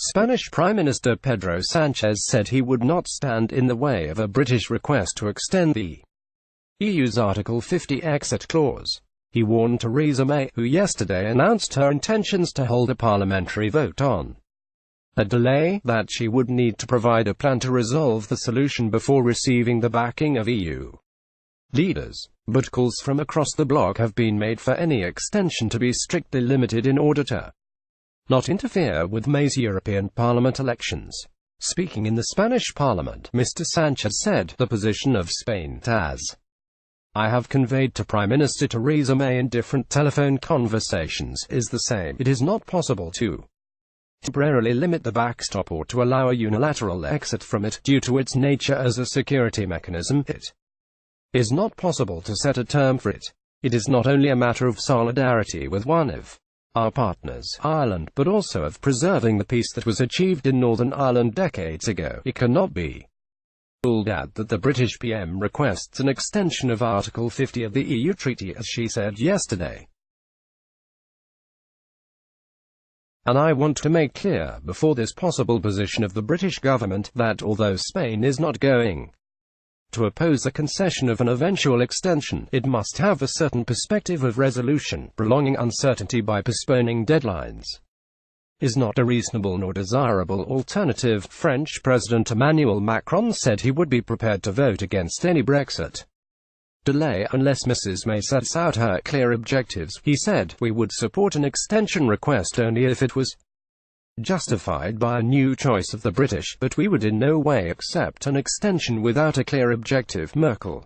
Spanish Prime Minister Pedro Sanchez said he would not stand in the way of a British request to extend the EU's Article 50 exit clause. He warned Theresa May, who yesterday announced her intentions to hold a parliamentary vote on a delay, that she would need to provide a plan to resolve the solution before receiving the backing of EU leaders. But calls from across the bloc have been made for any extension to be strictly limited in order to not interfere with May's European Parliament elections. Speaking in the Spanish Parliament, Mr. Sanchez said, "The position of Spain, as I have conveyed to Prime Minister Theresa May in different telephone conversations, is the same. It is not possible to temporarily limit the backstop or to allow a unilateral exit from it, due to its nature as a security mechanism. It is not possible to set a term for it. It is not only a matter of solidarity with one of our partners, Ireland, but also of preserving the peace that was achieved in Northern Ireland decades ago. It cannot be ruled out that the British PM requests an extension of Article 50 of the EU Treaty, as she said yesterday. And I want to make clear, before this possible position of the British government, that although Spain is not going to oppose the concession of an eventual extension, it must have a certain perspective of resolution. Prolonging uncertainty by postponing deadlines is not a reasonable nor desirable alternative. French President Emmanuel Macron said he would be prepared to vote against any Brexit delay unless Mrs. May sets out her clear objectives. He said, "We would support an extension request only if it was justified by a new choice of the British, but we would in no way accept an extension without a clear objective." Merkel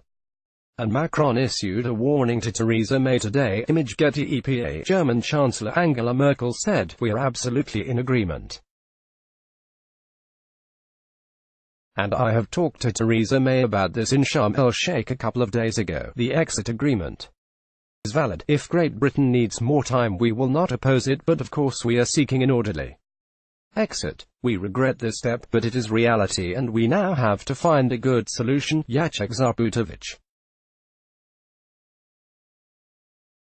and Macron issued a warning to Theresa May today. Image Getty EPA. German Chancellor Angela Merkel said, "We are absolutely in agreement. And I have talked to Theresa May about this in Sharm el-Sheikh a couple of days ago. The exit agreement is valid. If Great Britain needs more time, we will not oppose it, but of course we are seeking an orderly exit. We regret this step, but it is reality and we now have to find a good solution." Jacek Zarbutovich,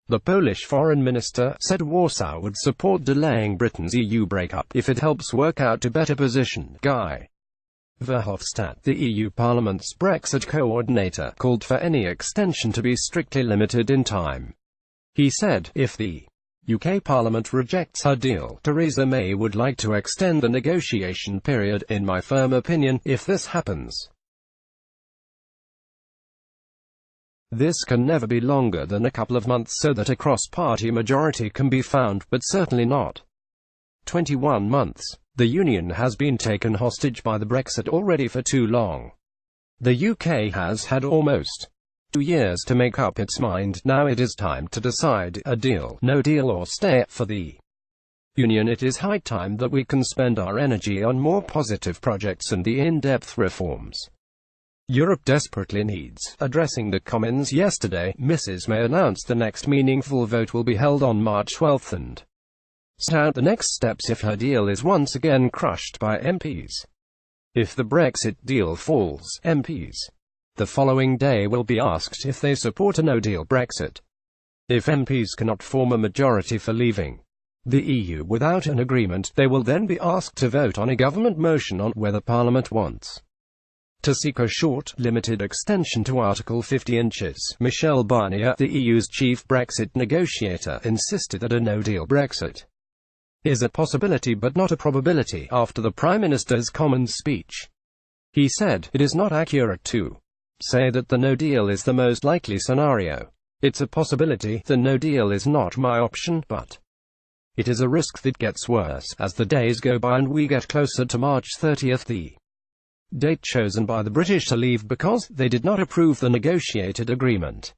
the Polish foreign minister, said Warsaw would support delaying Britain's EU breakup if it helps work out a better position. Guy Verhofstadt, the EU Parliament's Brexit coordinator, called for any extension to be strictly limited in time. He said, "If the UK Parliament rejects her deal, Theresa May would like to extend the negotiation period. In my firm opinion, if this happens, this can never be longer than a couple of months so that a cross-party majority can be found, but certainly not 21 months. The Union has been taken hostage by the Brexit already for too long. The UK has had almost 2 years to make up its mind. Now it is time to decide, a deal, no deal, or stay. For the Union, it is high time that we can spend our energy on more positive projects and the in-depth reforms Europe desperately needs." Addressing the Commons yesterday, Mrs. May announced the next meaningful vote will be held on March 12 and set out the next steps if her deal is once again crushed by MPs. If the Brexit deal falls, MPs the following day will be asked if they support a no-deal Brexit. If MPs cannot form a majority for leaving the EU without an agreement, they will then be asked to vote on a government motion on whether Parliament wants to seek a short, limited extension to Article 50 inches. Michel Barnier, the EU's chief Brexit negotiator, insisted that a no-deal Brexit is a possibility but not a probability after the Prime Minister's Commons speech. He said, "It is not accurate to say that the no-deal is the most likely scenario. It's a possibility. The no-deal is not my option, but it is a risk that gets worse as the days go by and we get closer to March 30th, the date chosen by the British to leave because they did not approve the negotiated agreement."